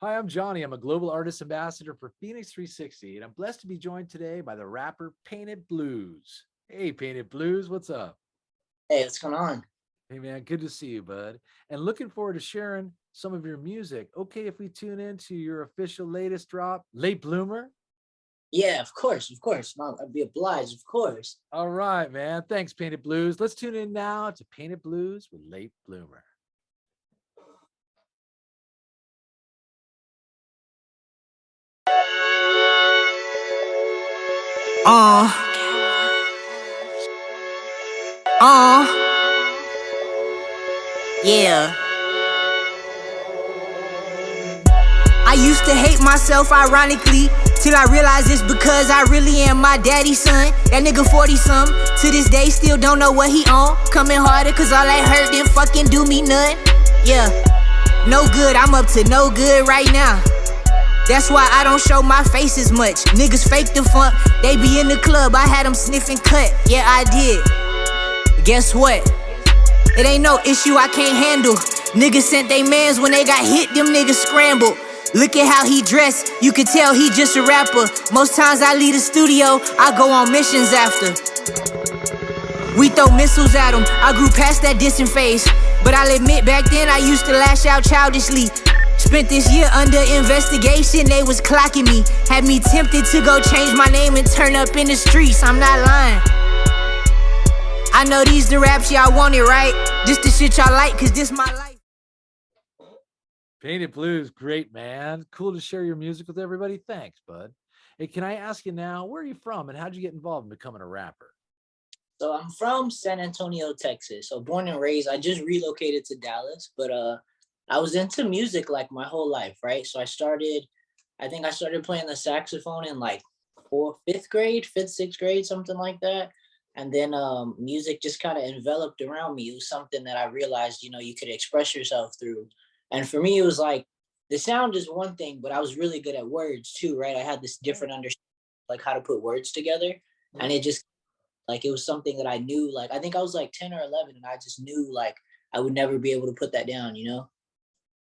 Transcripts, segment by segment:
Hi, I'm Johnny. I'm a global artist ambassador for FENIX360, and I'm blessed to be joined today by the rapper Painted Blues. Hey, Painted Blues, what's up? Hey, what's going on? Hey, man, good to see you, bud. And looking forward to sharing some of your music. Okay, if we tune into your official latest drop, Late Bloomer? Yeah, of course, of course. Mom, I'd be obliged, of course. All right, man. Thanks, Painted Blues. Let's tune in now to Painted Blues with Late Bloomer. Uh, uh, yeah. I used to hate myself, ironically, till I realized it's because I really am my daddy's son. That nigga 40-something, to this day still don't know what he on. Coming harder, cause all that hurt didn't fucking do me none. Yeah, no good, I'm up to no good right now. That's why I don't show my face as much. Niggas fake the funk, they be in the club, I had them sniffing cut. Yeah, I did. Guess what? It ain't no issue I can't handle. Niggas sent they mans when they got hit, them niggas scrambled. Look at how he dressed, you can tell he just a rapper. Most times I leave the studio, I go on missions after. We throw missiles at him, I grew past that dissing phase. But I'll admit back then I used to lash out childishly. Spent this year under investigation, they was clocking me. Had me tempted to go change my name and turn up in the streets, I'm not lying. I know these the raps y'all want it, right? This the shit y'all like, cause this my life. Painted Blues, great, man. Cool to share your music with everybody. Thanks, bud. Hey, can I ask you now, where are you from and how'd you get involved in becoming a rapper? So I'm from San Antonio, Texas. So born and raised, I just relocated to Dallas, but I was into music like my whole life, right? So I think I started playing the saxophone in like fifth grade, fifth, sixth grade, something like that. And then music just kind of enveloped around me. It was something that I realized, you could express yourself through. And for me, it was like the sound is one thing, but I was really good at words too, right? I had this different understanding, like how to put words together. And it just like it was something that I knew, like I think I was like 10 or 11, and I just knew like I would never be able to put that down.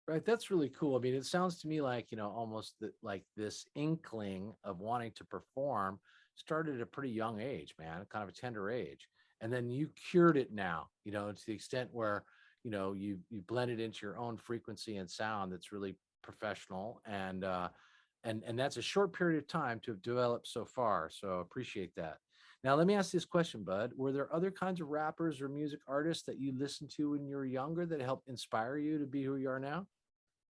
Right, that's really cool. I mean, it sounds to me like, almost like this inkling of wanting to perform started at a pretty young age, man, kind of a tender age. And then you cured it now, to the extent where, you blend it into your own frequency and sound that's really professional and that's a short period of time to have developed so far. So appreciate that. Now, let me ask this question, Bud. Were there other kinds of rappers or music artists that you listened to when you were younger that helped inspire you to be who you are now?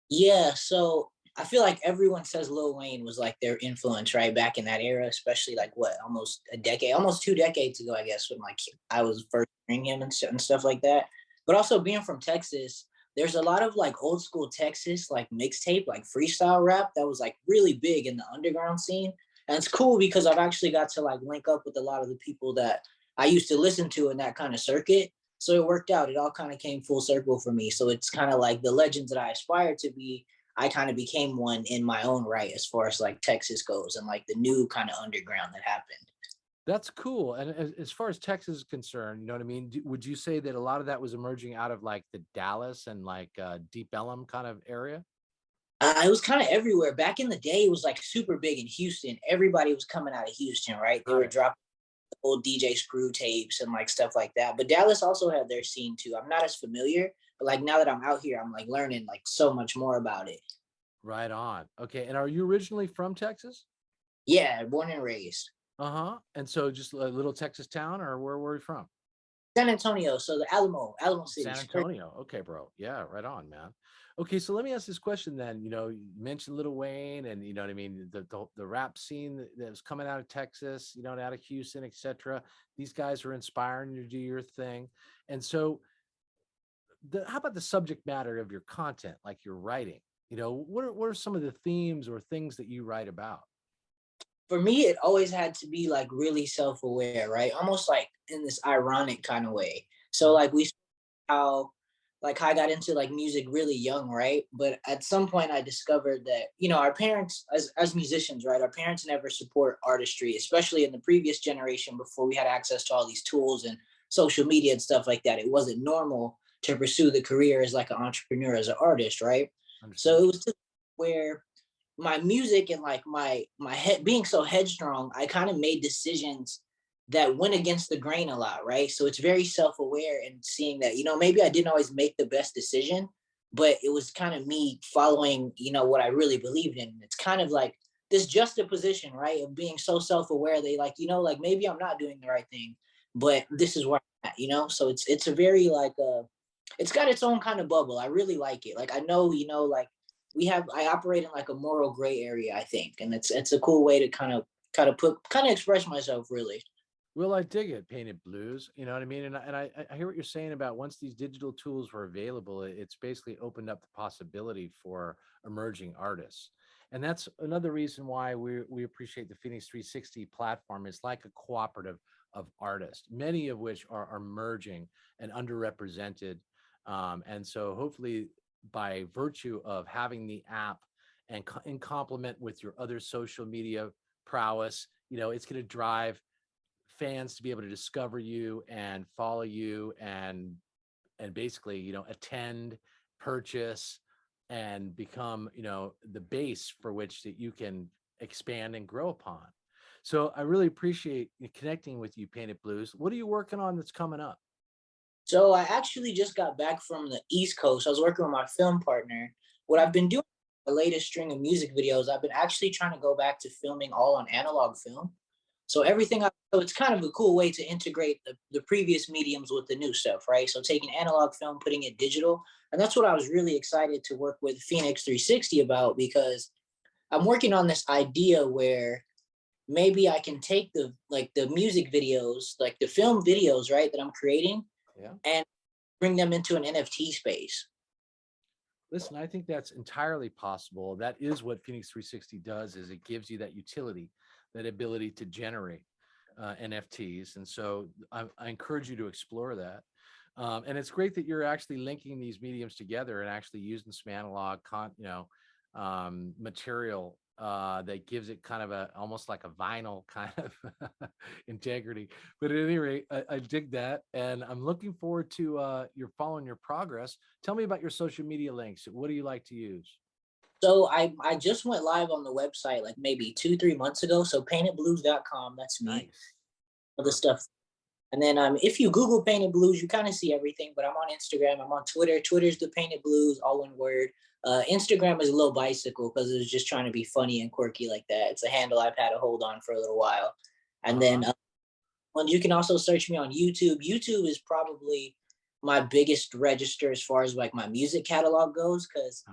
Yeah, so I feel like everyone says Lil Wayne was like their influence right back in that era, especially like what, almost a decade, almost 2 decades ago, I guess, when like I was first hearing him and stuff like that. But also being from Texas, there's a lot of like old school Texas like mixtape, like freestyle rap that was like really big in the underground scene. And it's cool because I've actually got to like link up with a lot of the people that I used to listen to in that kind of circuit. So it worked out. It all kind of came full circle for me. So it's kind of like the legends that I aspired to be. I kind of became one in my own right as far as like Texas goes and like the new kind of underground that happened. That's cool. And as far as Texas is concerned, you know what I mean? Would you say that a lot of that was emerging out of like the Dallas and like Deep Ellum kind of area? It was kind of everywhere. Back in the day, it was like super big in Houston. Everybody was coming out of Houston, right? They Got were it. dropping old DJ Screw tapes and like stuff like that. But Dallas also had their scene too. I'm not as familiar, but like now that I'm out here, I'm like learning like so much more about it. Right on. Okay. And are you originally from Texas? Yeah, born and raised. Uh-huh. And so just a little Texas town, or where were you from? San Antonio, so the Alamo City. San Antonio. Okay, bro. Yeah, right on, man. Okay, so let me ask this question then. You mentioned Little Wayne, and you know what I mean, the rap scene that was coming out of Texas, out of Houston, etc. These guys are inspiring you to do your thing. And so how about the subject matter of your content, like your writing? What are some of the themes or things that you write about? For me, it always had to be like really self-aware, right? Almost like in this ironic kind of way. So Mhm. like we how like I got into like music really young, right? But at some point I discovered that, our parents as musicians, right? Our parents never support artistry, especially in the previous generation before we had access to all these tools and social media and stuff like that. It wasn't normal to pursue the career as like an entrepreneur, as an artist, right? So Understood. it was where my music and like my head being so headstrong, I kind of made decisions that went against the grain a lot, right? So it's very self-aware and seeing that, maybe I didn't always make the best decision, but it was kind of me following, what I really believed in. It's kind of like this juxtaposition, right? Of being so self-aware, they like, like maybe I'm not doing the right thing, but this is where I'm at, So it's a very like it's got its own kind of bubble. I really like it. Like I know, like I operate in like a moral gray area, I think. And it's a cool way to kind of express myself really. Well, I dig it, Painted Blues. You know what I mean? And I hear what you're saying about once these digital tools were available, it's basically opened up the possibility for emerging artists. And that's another reason why we appreciate the FENIX360 platform. It's like a cooperative of artists, many of which are emerging and underrepresented. And so hopefully by virtue of having the app and in complement with your other social media prowess, it's going to drive fans to be able to discover you and follow you and basically, attend, purchase, and become, the base for which that you can expand and grow upon. So I really appreciate connecting with you, Painted Blues. What are you working on that's coming up? So I actually just got back from the East Coast. I was working with my film partner. What I've been doing, the latest string of music videos, I've been actually trying to go back to filming all on analog film. So so it's kind of a cool way to integrate the previous mediums with the new stuff, right? So taking analog film, putting it digital. And that's what I was really excited to work with FENIX360 about, because I'm working on this idea where maybe I can take the music videos, like the film videos, right, that I'm creating, and bring them into an NFT space. Listen, I think that's entirely possible. That is what FENIX360 does, is it gives you that utility, that ability to generate NFTs. And so I encourage you to explore that. And it's great that you're actually linking these mediums together and actually using some analog material that gives it kind of almost like a vinyl kind of integrity. But at any rate, I dig that. And I'm looking forward to your following your progress. Tell me about your social media links. What do you like to use? So I just went live on the website like maybe 2-3 months ago. So paintedblues.com, that's me. Nice. All the stuff. And then if you Google Painted Blues, you kind of see everything. But I'm on Instagram. I'm on Twitter. Twitter's the Painted Blues, all one word. Instagram is a little bicycle because it was just trying to be funny and quirky like that. It's a handle I've had to hold on for a little while. And then you can also search me on YouTube. YouTube is probably my biggest register as far as like my music catalog goes, because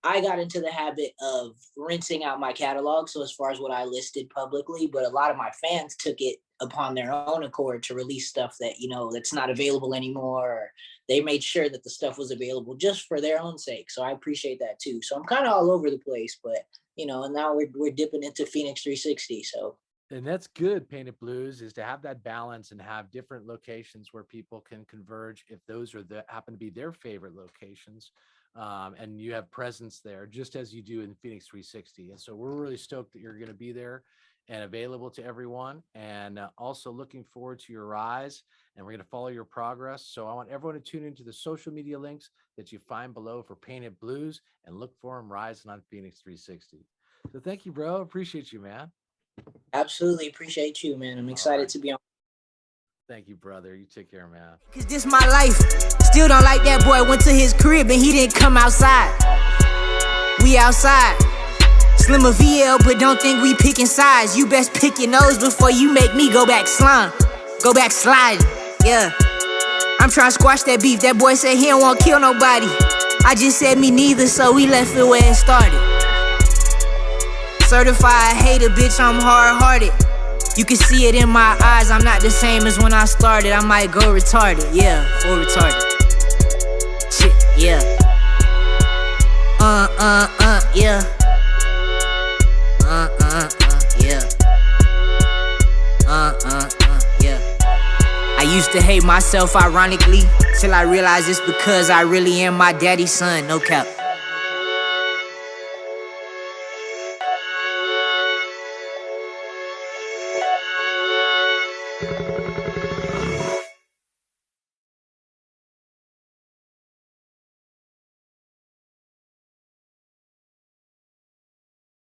I got into the habit of rinsing out my catalog. So as far as what I listed publicly, but a lot of my fans took it upon their own accord to release stuff that, that's not available anymore. Or they made sure that the stuff was available just for their own sake. So I appreciate that too. So I'm kind of all over the place, but and now we're dipping into FENIX360. So. And that's good, Painted Blues, is to have that balance and have different locations where people can converge if those are happen to be their favorite locations. And you have presence there, just as you do in FENIX360. And so we're really stoked that you're going to be there and available to everyone, and also looking forward to your rise, and we're going to follow your progress. So I want everyone to tune into the social media links that you find below for Painted Blues and look for them rising on FENIX360. So thank you, bro. Appreciate you, man. Absolutely appreciate you, man. I'm excited to be on. Thank you, brother. You take care, man. Cause this my life. Still don't like that boy. Went to his crib and he didn't come outside. We outside. Slim a VL, but don't think we picking sides. You best pick your nose before you make me go back slime. Go back sliding. Yeah. I'm trying to squash that beef. That boy said he don't want to kill nobody. I just said me neither, so we left it where it started. Certified hater, bitch, I'm hard-hearted. You can see it in my eyes, I'm not the same as when I started. I might go retarded, yeah, full retarded. Shit, yeah. Yeah. Yeah. Yeah. I used to hate myself ironically, till I realized it's because I really am my daddy's son, no cap.